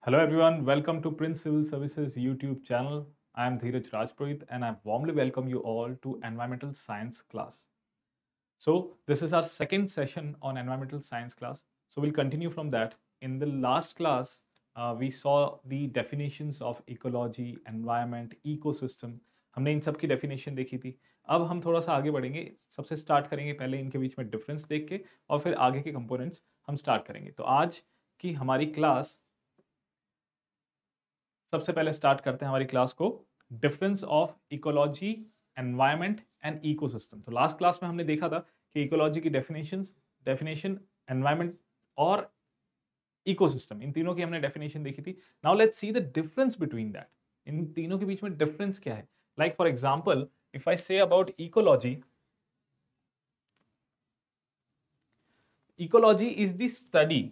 Hello everyone, welcome to Prince Civil Services YouTube channel. I am Dheeraj Rajpurohit and I warmly welcome you all to Environmental Science class. So this is our second session on Environmental Science class. So we'll continue from that. In the last class, we saw the definitions of ecology, environment, ecosystem. हमने इन सब की definition देखी थी. अब हम थोड़ा सा आगे बढ़ेंगे. सबसे start करेंगे पहले इनके बीच में difference देख के और फिर आगे के components हम start करेंगे. तो आज की हमारी class सबसे पहले स्टार्ट करते हैं हमारी क्लास को difference of ecology environment and ecosystem. तो लास्ट क्लास में हमने देखा था कि इकोलॉजी की डेफिनेशन एनवायरनमेंट और इकोसिस्टम, इन तीनों की हमने डेफिनेशन देखी थी। Now let's see the difference between that, इन तीनों के बीच में डिफरेंस क्या है। Like for example if I say about ecology, ecology is the study,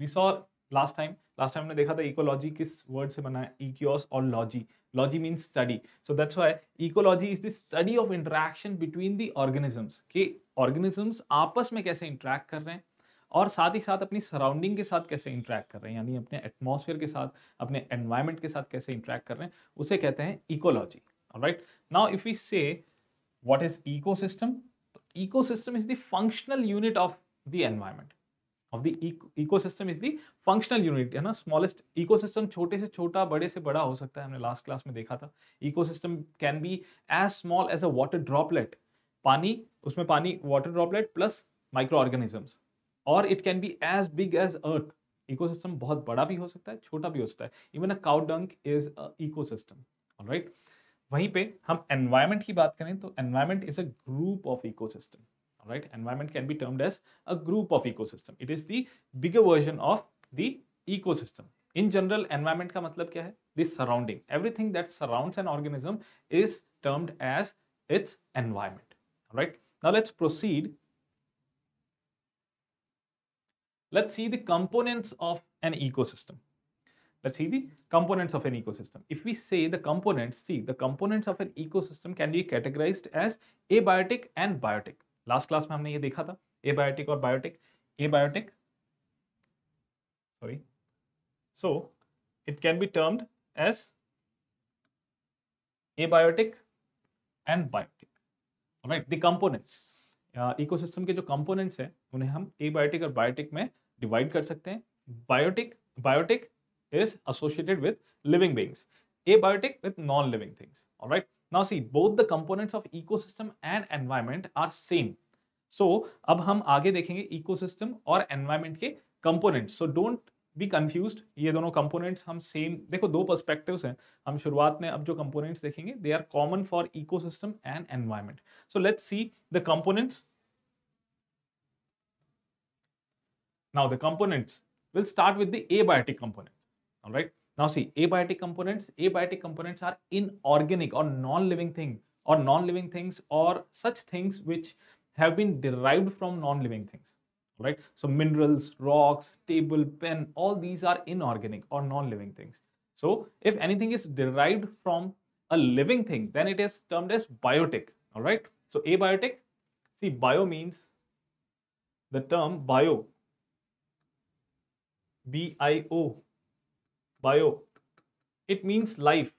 we saw last time हमने देखा था इकोलॉजी किस वर्ड से बना है, इकियोस और logy. Logy means study, so that's why ecology is the study of interaction between the organisms, कि organisms आपस में कैसे इंटरेक्ट कर रहे हैं और साथ ही साथ अपनी सराउंडिंग के साथ कैसे इंटरेक्ट कर रहे हैं, यानी अपने एटमॉस्फेयर के साथ, अपने एनवायरमेंट के साथ कैसे इंटरेक्ट कर रहे हैं, उसे कहते हैं ecology. Alright, now if we say what is ecosystem, ecosystem is the functional unit of the environment, of the ecosystem is the functional unit, है ना। स्मॉलेस्ट इकोसिस्टम छोटे से छोटा, बड़े से बड़ा हो सकता है, हमने लास्ट क्लास में देखा था। Ecosystem can be as small as a water droplet, पानी, उसमें पानी water droplet plus micro organisms, और it can be as big as earth. Ecosystem बहुत बड़ा भी हो सकता है, छोटा भी हो सकता है। इवन अ काउ डंक इज अ इकोसिस्टम। ऑलराइट, वहीं पे हम एनवायरमेंट की बात करें तो environment is a group of ecosystem. Right, environment can be termed as a group of ecosystem. It is the bigger version of the ecosystem. In general, environment का मतलब क्या है? The surrounding, everything that surrounds an organism is termed as its environment. All right, now let's proceed. Let's see the components of an ecosystem. Let's see the components of an ecosystem. If we say the components, see the components of an ecosystem can be categorized as abiotic and biotic. Last class में हमने ये देखा था, abiotic और biotic. Abiotic, sorry, so it can be termed as abiotic and biotic. Alright, the components, ecosystem के जो components हैं उन्हें हम एबायोटिक और बायोटिक में डिवाइड कर सकते हैं। Biotic is associated with living beings, abiotic with non-living things. All right, now see both the components of ecosystem and environment are same. So अब हम आगे देखेंगे इकोसिस्टम और एनवायरमेंट के components. So don't be confused, ये दोनों components हम same, देखो दो पर्सपेक्टिव्स हैं। हम शुरुआत में अब जो कंपोनेंट्स देखेंगे they are common for ecosystem and environment. So let's see the components. Now the components will start with the abiotic component. All right. Now see, abiotic components are inorganic or non-living things or such things which have been derived from non-living things. All right. So minerals, rocks, table, pen, all these are inorganic or non-living things. So if anything is derived from a living thing, then it is termed as biotic. All right. So abiotic, see, bio means the term bio, B-I-O, bio, it means life.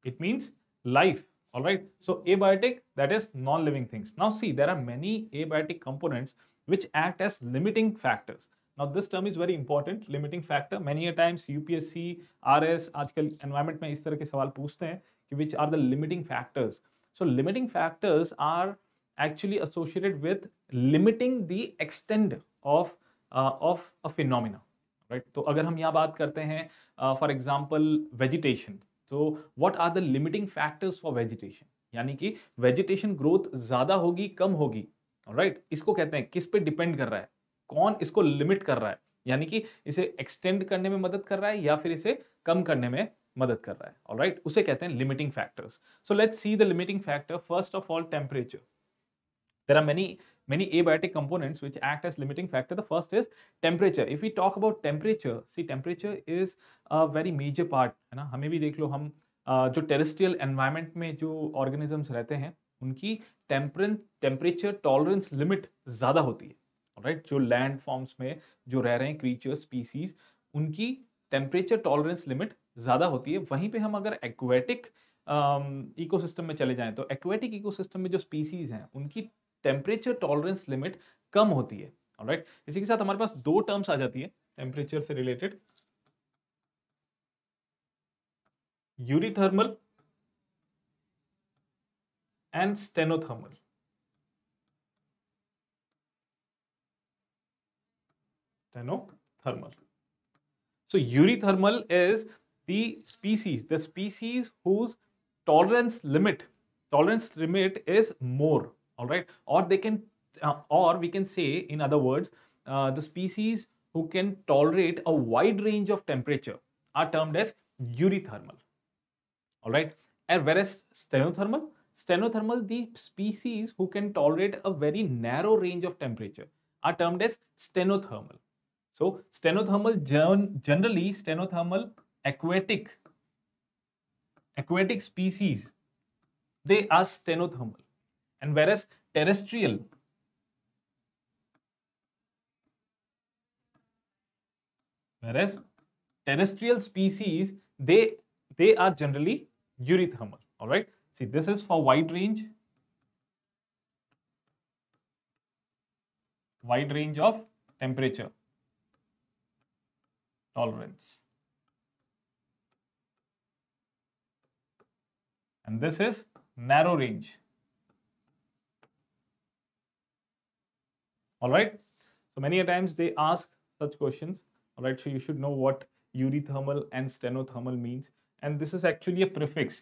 It means life. All right, so abiotic, that is non-living things. Now see, there are many abiotic components which act as limiting factors. Now this term is very important, limiting factor. Many a times UPSC, RS, आजकल environment में इस तरह के सवाल पूछते हैं कि which are the limiting factors. So limiting factors are actually associated with limiting the extent of a phenomena. Right, तो अगर हम यहाँ बात करते हैं फॉर एग्जाम्पल वेजिटेशन, तो what are the limiting factors for vegetation, यानी कि वेजिटेशन ग्रोथ ज्यादा होगी कम होगी। राइट, इसको कहते हैं किस पे डिपेंड कर रहा है, कौन इसको लिमिट कर रहा है, यानी कि इसे एक्सटेंड करने में मदद कर रहा है या फिर इसे कम करने में मदद कर रहा है। ऑलराइट, उसे कहते हैं limiting factors. So let's see the limiting factor. First of all, temperature. There are many abiotic components which act as limiting factor. The first is temperature. If we talk about temperature, see, temperature is a very major part, है ना। हमें भी देख लो, हम जो terrestrial environment में जो organisms रहते हैं उनकी टेम्परेचर टॉलरेंस लिमिट ज़्यादा होती है। राइट, जो लैंड फॉर्म्स में जो रह रहे हैं क्रीचर्स, स्पीसीज, उनकी टेम्परेचर टॉलरेंस लिमिट ज्यादा होती है। वहीं पे हम अगर एक्वेटिक इकोसिस्टम में चले जाएं तो एक्वेटिक इकोसिस्टम में जो स्पीसीज हैं उनकी टेम्परेचर टॉलरेंस लिमिट कम होती है। ऑलराइट, इसी के साथ हमारे पास दो टर्म्स आ जाती है टेम्परेचर से related, eurythermal and stenothermal. Steno-thermal. So eurythermal is the species whose tolerance limit is more. All right, or they can, or we can say in other words, the species who can tolerate a wide range of temperature are termed as eurythermal. All right, and whereas stenothermal, the species who can tolerate a very narrow range of temperature are termed as stenothermal. So stenothermal, generally stenothermal aquatic species, they are stenothermal, and whereas terrestrial species, they are generally eurythermal. All right, see, this is for wide range of temperature tolerance, and this is narrow range. All right, so many a times they ask such questions. All right, so you should know what eurythermal and stenothermal means, and this is actually a prefix,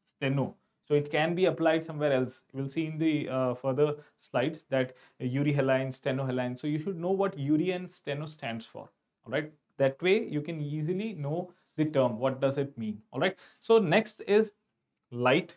steno. So it can be applied somewhere else. We'll see in the further slides that euryhalline, stenohalline. So you should know what eury and steno stands for. All right, that way you can easily know the term. What does it mean? All right. So next is light.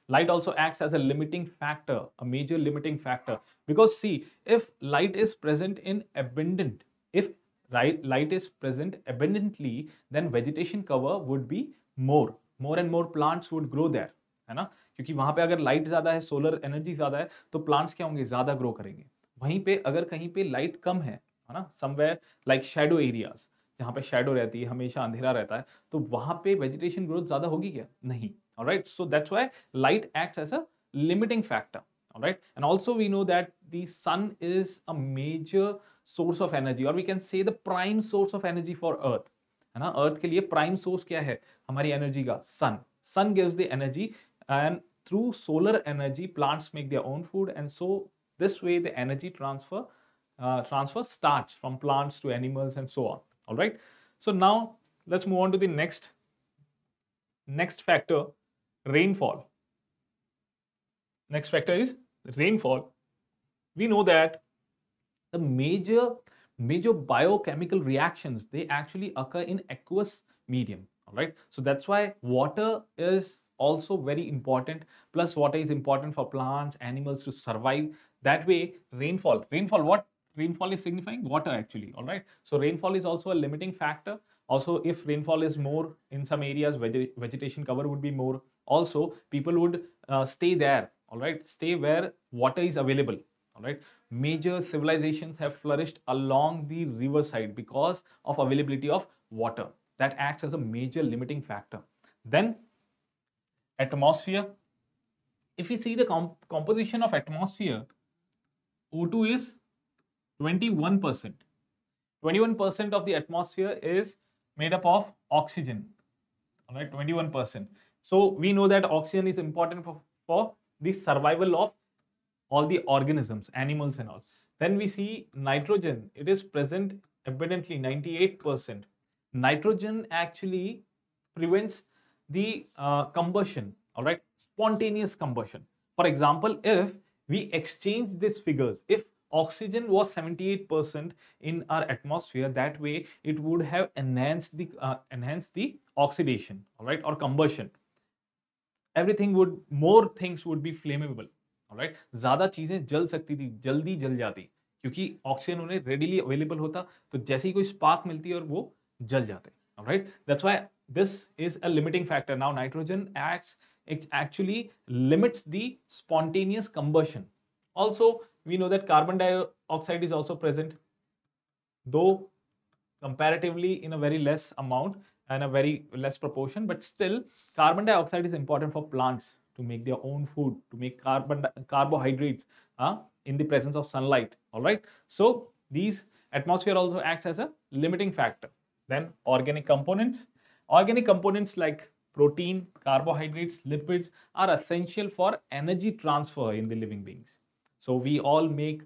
Light also acts as a limiting factor, a major limiting factor, because see, if light is present in abundant, if light is present abundantly, then vegetation cover would be more and more plants would grow there, है ना, क्योंकि वहां पे अगर light ज्यादा है, solar energy ज्यादा है, तो प्लांट्स क्या होंगे, ज्यादा ग्रो करेंगे। वहीं पे अगर कहीं पे लाइट कम है ना, समवेयर लाइक शैडो एरियाज, जहां पे शैडो रहती है, हमेशा अंधेरा रहता है, तो वहां पे वेजिटेशन ग्रोथ ज्यादा होगी क्या, नहीं। All right, so that's why light acts as a limiting factor. All right, and also we know that the sun is a major source of energy, or we can say the prime source of energy for earth, है ना। अर्थ के लिए prime source क्या है हमारी energy का, सन gives the energy, and through solar energy plants make their own food, and so this way the energy transfer starts from plants to animals and so on. All right, so now let's move on to the next factor, rainfall. Next factor is rainfall. We know that the major biochemical reactions, they actually occur in aqueous medium. All right, so that's why water is also very important, plus water is important for plants, animals to survive. That way rainfall, what rainfall is signifying, water actually. All right, so rainfall is also a limiting factor. Also, if rainfall is more in some areas, vegetation cover would be more. Also, people would stay there. All right, stay where water is available. All right, major civilizations have flourished along the riverside because of availability of water. That acts as a major limiting factor. Then atmosphere. If we see the composition of atmosphere, O2 is 21%. 21% of the atmosphere is made up of oxygen. All right, 21%. So we know that oxygen is important for the survival of all the organisms, animals and all. Then we see nitrogen. It is present abundantly, 98%. Nitrogen actually prevents the combustion, all right, spontaneous combustion. For example, if we exchange these figures, if oxygen was 78% in our atmosphere, that way it would have enhanced the oxidation, all right, or combustion. Everything would, more things would be flammable. Alright, ज्यादा चीजें जल सकती थी, जल्दी जल जाती, क्योंकि oxygen उन्हें रेडिली अवेलेबल होता, तो जैसे ही कोई स्पार्क मिलती है और वो जल जाते। Alright, that's why this is a limiting factor. Now nitrogen it actually limits the spontaneous combustion. Also, we know that carbon dioxide is also present, though comparatively in a very less amount and a very less proportion, but still carbon dioxide is important for plants to make their own food, to make carbohydrates in the presence of sunlight. All right. So these atmosphere also acts as a limiting factor. Then organic components like protein, carbohydrates, lipids are essential for energy transfer in the living beings. So we all need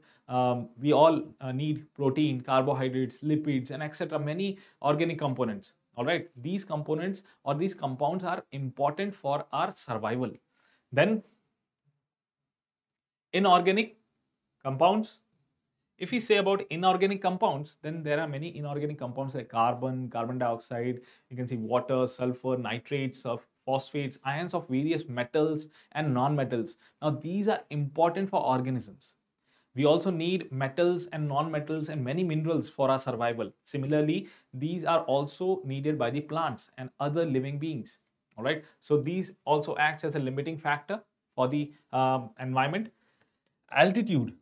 protein, carbohydrates, lipids, and etc. Many organic components. All right, these components or these compounds are important for our survival. Then inorganic compounds. If we say about inorganic compounds, then there are many inorganic compounds like carbon, carbon dioxide, you can see water, sulfur, nitrates, of phosphates, ions of various metals and non-metals. Now these are important for organisms. We also need metals and non-metals and many minerals for our survival. Similarly, these are also needed by the plants and other living beings. All right. So these also acts as a limiting factor for the environment. Altitude.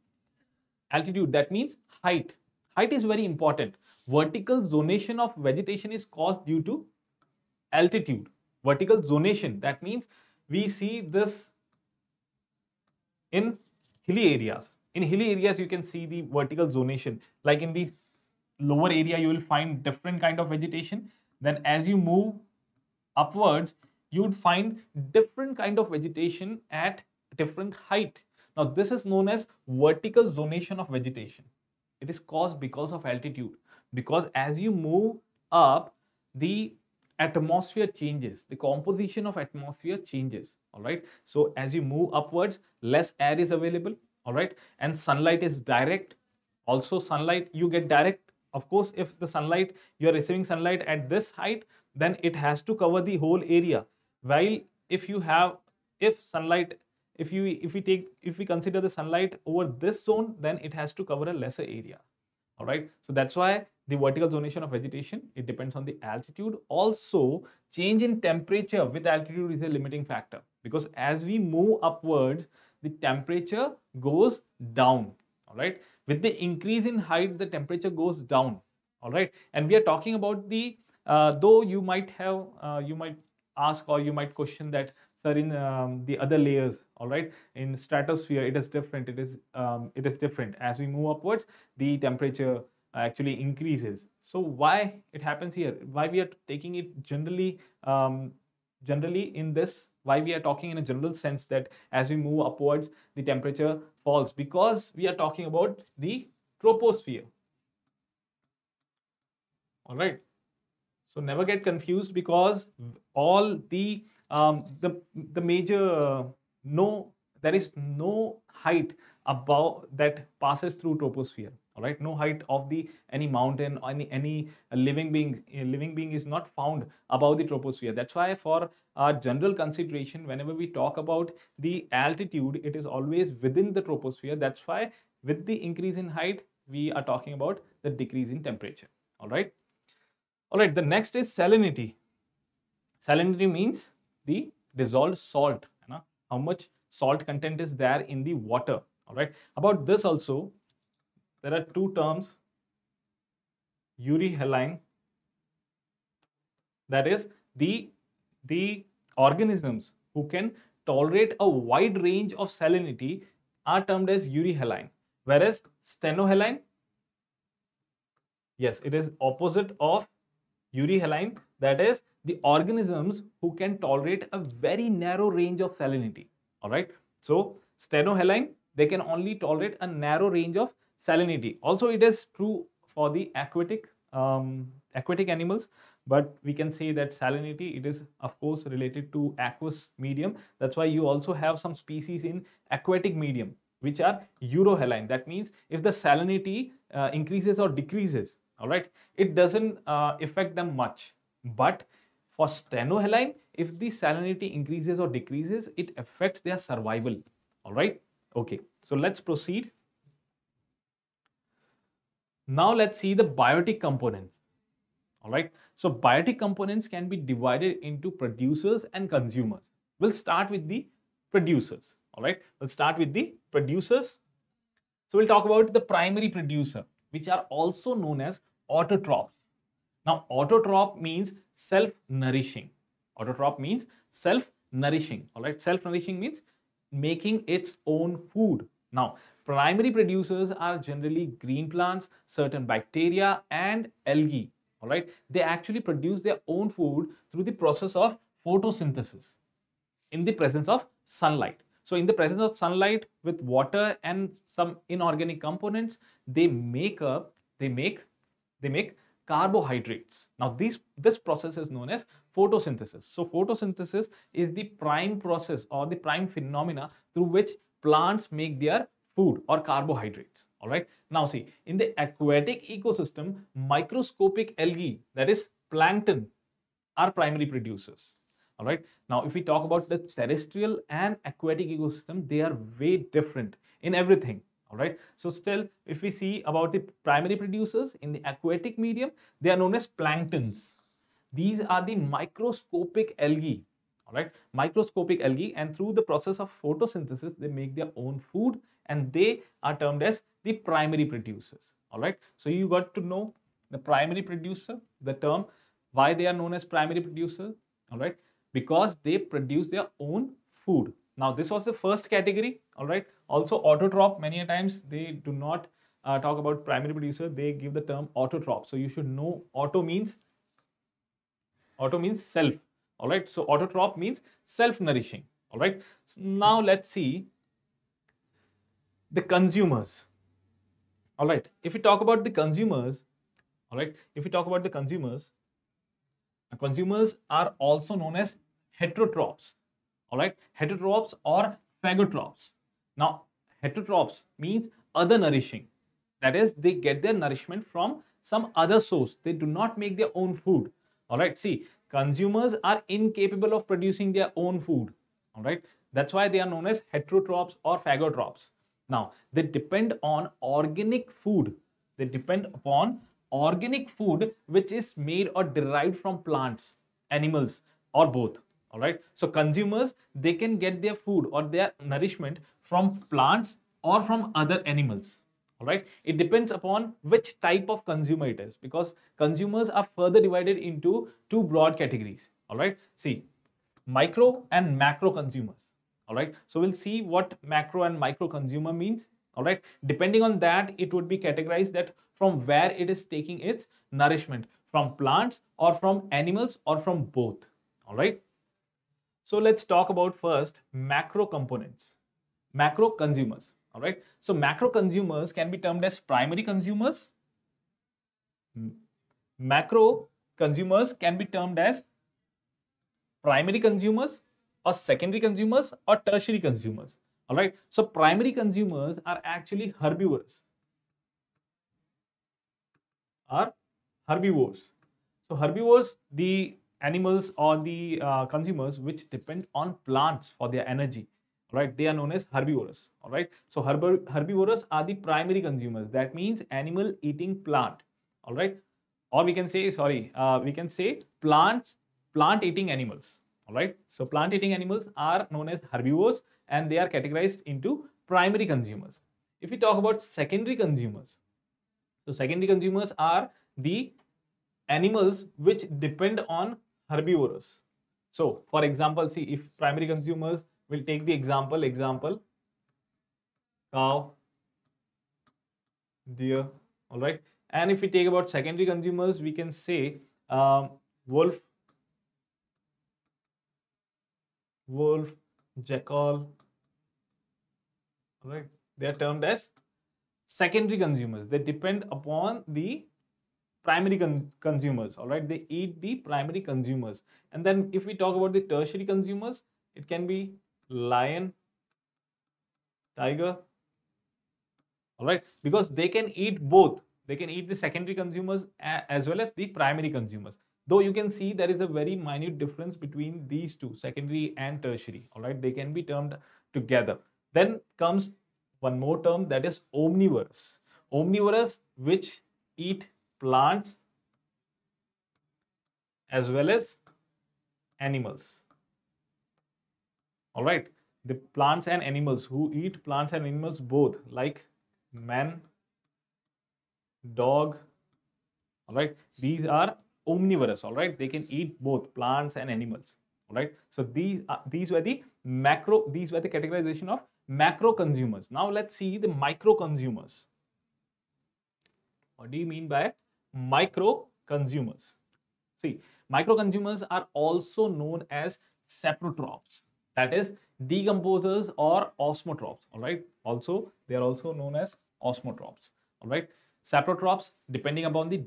Altitude, that means height. Height is very important. Vertical zonation of vegetation is caused due to altitude. Vertical zonation, that means we see this in hilly areas. In hilly areas, you can see the vertical zonation. Like in the lower area, you will find different kind of vegetation. Then as you move upwards, you would find different kind of vegetation at different height. Now, this is known as vertical zonation of vegetation. It is caused because of altitude. Because as you move up, the atmosphere changes. The composition of atmosphere changes. All right. So as you move upwards, less air is available. All right. And sunlight is direct. Also, sunlight you get direct. Of course, if the sunlight, you are receiving sunlight at this height, then it has to cover the whole area. While if we consider the sunlight over this zone, then it has to cover a lesser area. All right. So that's why the vertical zonation of vegetation, it depends on the altitude. Also, change in temperature with altitude is a limiting factor, because as we move upwards, the temperature goes down. All right. With the increase in height, the temperature goes down. All right. And we are talking about the though you might ask or you might question that, sir, in the other layers, all right, in stratosphere it is different. It is different. As we move upwards, the temperature actually increases. So why it happens here? Why we are taking it generally? Generally in this, why we are talking in a general sense that as we move upwards the temperature falls? Because we are talking about the troposphere. All right. So never get confused, because all the major there is no height above that passes through troposphere. All right, no height of the any mountain or any living being is not found above the troposphere. That's why for our general consideration, whenever we talk about the altitude, it is always within the troposphere. That's why with the increase in height, we are talking about the decrease in temperature. All right. All right, the next is salinity. Salinity means the dissolved salt, how much salt content is there in the water. All right, about this also, there are two terms, euryhaline, that is the organisms who can tolerate a wide range of salinity are termed as euryhaline, whereas stenohaline, yes, it is opposite of euryhaline, that is the organisms who can tolerate a very narrow range of salinity. All right. So stenohaline, they can only tolerate a narrow range of salinity. Also, it is true for the aquatic animals, but we can say that salinity, it is of course related to aqueous medium. That's why you also have some species in aquatic medium which are eurohaline. That means if the salinity increases or decreases, all right, it doesn't affect them much. But for stenohaline, if the salinity increases or decreases, it affects their survival. All right. Okay. So let's proceed. Now let's see the biotic components. All right. So biotic components can be divided into producers and consumers. We'll start with the producers. All right. We'll start with the producers. So we'll talk about the primary producer, which are also known as autotrophs. Now, autotroph means self-nourishing. Autotroph means self-nourishing. All right, self-nourishing means making its own food. Now, primary producers are generally green plants, certain bacteria, and algae. All right, they actually produce their own food through the process of photosynthesis in the presence of sunlight. So in the presence of sunlight with water and some inorganic components, they make carbohydrates. Now this process is known as photosynthesis. So photosynthesis is the prime process or the prime phenomena through which plants make their food or carbohydrates. All right. Now see, in the aquatic ecosystem, microscopic algae, that is plankton, are primary producers. All right. Now, if we talk about the terrestrial and aquatic ecosystem, they are way different in everything. All right. So still, if we see about the primary producers in the aquatic medium, they are known as planktons. These are the microscopic algae. All right. Microscopic algae, and through the process of photosynthesis, they make their own food, and they are termed as the primary producers. All right. So you got to know the primary producer, the term, why they are known as primary producer. All right, because they produce their own food. Now this was the first category. All right, also autotroph, many a times they do not talk about primary producer, they give the term autotroph. So you should know auto means self. All right, so autotroph means self-nourishing. All right, so now let's see the consumers. All right, if we talk about the consumers, all right, if we talk about the consumers, consumers are also known as heterotrophs. All right, heterotrophs or phagotrophs. Now, heterotrophs means other nourishing. That is, they get their nourishment from some other source. They do not make their own food. All right, see, consumers are incapable of producing their own food. All right, that's why they are known as heterotrophs or phagotrophs. Now, they depend on organic food. They depend upon organic food which is made or derived from plants, animals, or both. All right, so consumers, they can get their food or their nourishment from plants or from other animals. All right, it depends upon which type of consumer it is, because consumers are further divided into two broad categories. All right, see, micro and macro consumers. All right, so we'll see what macro and micro consumer means. All right, depending on that, it would be categorized that from where it is taking its nourishment, from plants or from animals or from both. All right, so let's talk about first macro components, macro consumers. All right, so macro consumers can be termed as primary consumers. Macro consumers can be termed as primary consumers or secondary consumers or tertiary consumers. All right, so primary consumers are actually herbivores. So herbivores, the animals or the consumers which depend on plants for their energy. Right, they are known as herbivores. All right, so herbivores are the primary consumers. That means animal eating plant. All right, or we can say, we can say plant eating animals. All right, so plant eating animals are known as herbivores, and they are categorized into primary consumers. If we talk about secondary consumers, so secondary consumers are the animals which depend on herbivores. So for example, see, if primary consumers, we'll take the example cow, deer. All right, and if we take about secondary consumers, we can say wolf, jackal. All right, they are termed as secondary consumers. They depend upon the primary consumers. All right, they eat the primary consumers. And then if we talk about the tertiary consumers, it can be lion, tiger. All right, because they can eat both. They can eat the secondary consumers as well as the primary consumers. Though you can see there is a very minute difference between these two, secondary and tertiary. All right, they can be termed together. Then comes one more term, that is omnivorous. Omnivorous, which eat plants as well as animals. All right, the plants and animals, who eat plants and animals both, like man, dog. All right, these are omnivorous, all right? They can eat both plants and animals, all right? So these were the categorization of macro consumers. Now let's see the micro consumers. What do you mean by micro consumers? See, micro consumers are also known as saprotrophs, that is decomposers or osmotrophs, all right? Also, they are also known as osmotrophs, all right? Saprotrophs, depending upon the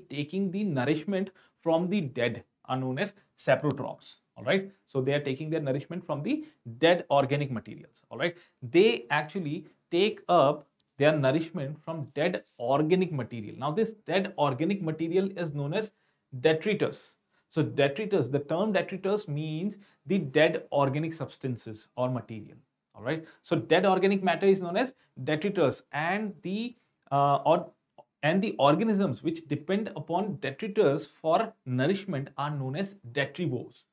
taking the nourishment from the dead, are known as saprotrophs, all right? So they are taking their nourishment from the dead organic materials, all right? They actually take up their nourishment from dead organic material. Now this dead organic material is known as detritus. So detritus, the term detritus means the dead organic substances or material, all right? So dead organic matter is known as detritus, and the organisms which depend upon detritus for nourishment are known as detrivores.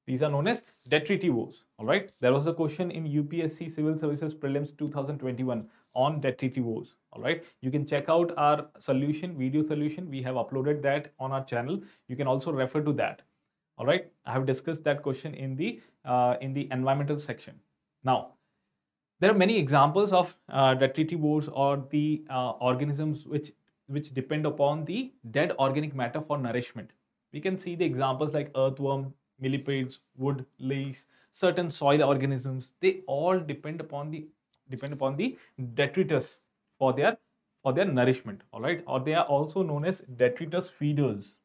These are known as detritivores. All right. There was a question in UPSC Civil Services Prelims 2021 on detritivores. All right. You can check out our solution, video solution. We have uploaded that on our channel. You can also refer to that. All right. I have discussed that question in the environmental section. Now, there are many examples of detritivores or the organisms which depend upon the dead organic matter for nourishment. We can see the examples like earthworm, millipedes, wood lice, certain soil organisms. They all depend upon the detritus for their nourishment. All right, or they are also known as detritus feeders.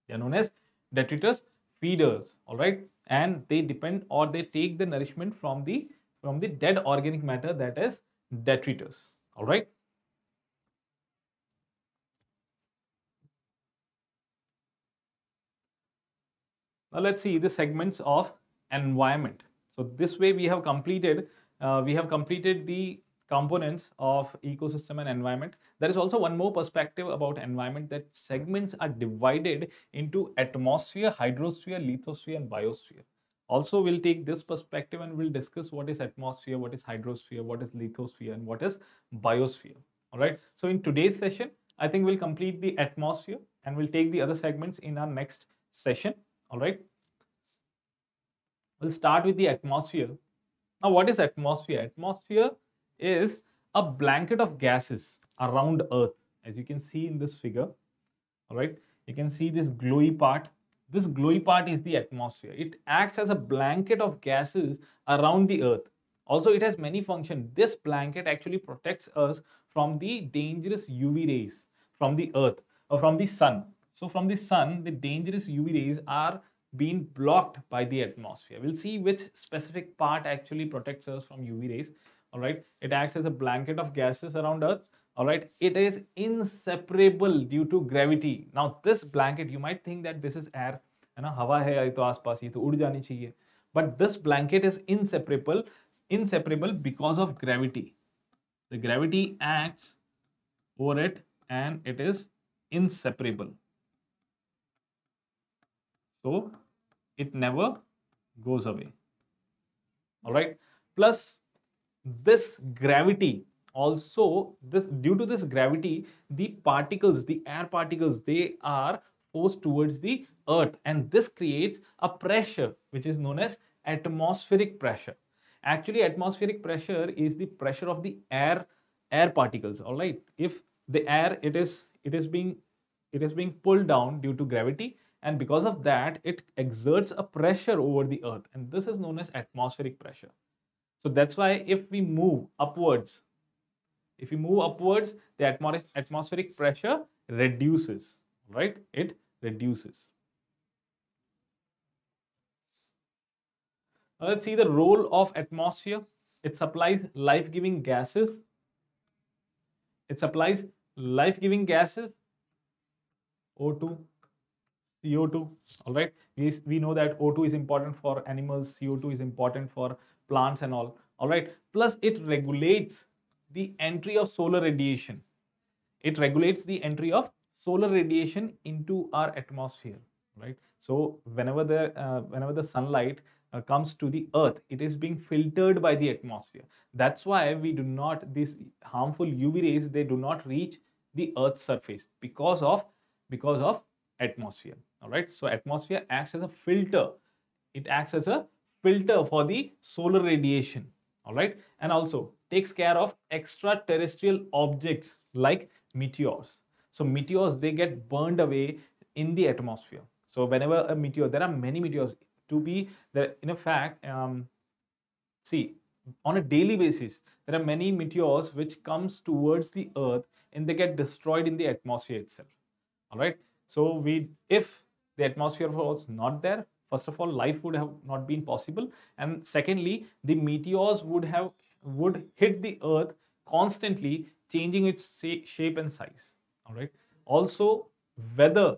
They are known as detritus feeders. All right, and they depend or they take the nourishment from the dead organic matter, that is detritus. All right. Now let's see the segments of environment. So this way we have completed the components of ecosystem and environment. There is also one more perspective about environment, that segments are divided into atmosphere, hydrosphere, lithosphere, and biosphere. Also, we'll take this perspective and we'll discuss what is atmosphere, what is hydrosphere, what is lithosphere, and what is biosphere. All right. So in today's session, I think we'll complete the atmosphere and we'll take the other segments in our next session. All right. We'll start with the atmosphere. Now, what is atmosphere? Atmosphere is a blanket of gases around Earth, as you can see in this figure. All right. You can see this glowy part. This glowy part is the atmosphere. It acts as a blanket of gases around the Earth. Also, it has many functions. This blanket actually protects us from the dangerous UV rays from the Earth or from the sun. So from the sun, the dangerous UV rays are being blocked by the atmosphere. We'll see which specific part actually protects us from UV rays. All right. It acts as a blanket of gases around Earth. All right. It is inseparable due to gravity. Now, this blanket, you might think that this is air. है ना, हवा है ये तो आसपास, ये तो उड़ जानी चाहिए. But this blanket is inseparable because of gravity. The gravity acts over it and it is inseparable. So it never goes away. All right. Plus this gravity also, due to this gravity, the air particles, they are forced towards the Earth, and this creates a pressure which is known as atmospheric pressure. Actually, atmospheric pressure is the pressure of the air particles. All right. If the air it is being pulled down due to gravity, and because of that it exerts a pressure over the Earth, and this is known as atmospheric pressure. So that's why if we move upwards, the atmospheric pressure reduces, right? It reduces. Now let's see the role of atmosphere. It supplies life-giving gases. O2, CO2. All right. We know that O2 is important for animals, CO2 is important for plants and all. All right. Plus, it regulates the entry of solar radiation. It regulates the entry of solar radiation into our atmosphere. Right. So whenever the sunlight comes to the earth, it is being filtered by the atmosphere. That's why we do not, these harmful UV rays, they do not reach the earth's surface because of atmosphere. All right, so atmosphere acts as a filter. It acts as a filter for the solar radiation. All right, and also takes care of extraterrestrial objects like meteors. So meteors, they get burned away in the atmosphere. So whenever a meteor, there are many meteors to be there. In a fact, see, on a daily basis, there are many meteors which comes towards the earth and they get destroyed in the atmosphere itself. All right, so if the atmosphere was not there, first of all, life would have not been possible, and secondly, the meteors would hit the earth constantly, changing its shape and size. All right, also weather,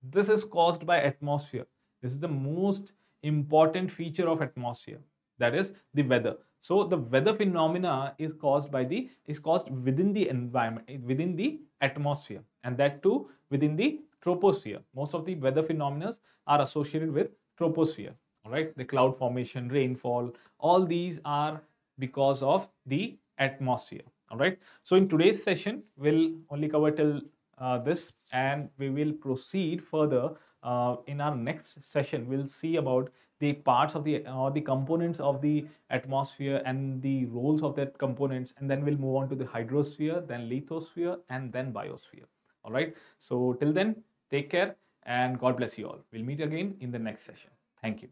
this is caused by atmosphere. This is the most important feature of atmosphere, that is the weather. So the weather phenomena is caused within the environment, within the atmosphere, and that too within the troposphere. Most of the weather phenomena are associated with troposphere. All right, the cloud formation, rainfall, all these are because of the atmosphere. All right, so in today's session we'll only cover till this, and we will proceed further. In our next session we'll see about the parts of the components of the atmosphere and the roles of that components, and then we'll move on to the hydrosphere, then lithosphere, and then biosphere. All right, so till then, take care and God bless you all. We'll meet again in the next session. Thank you.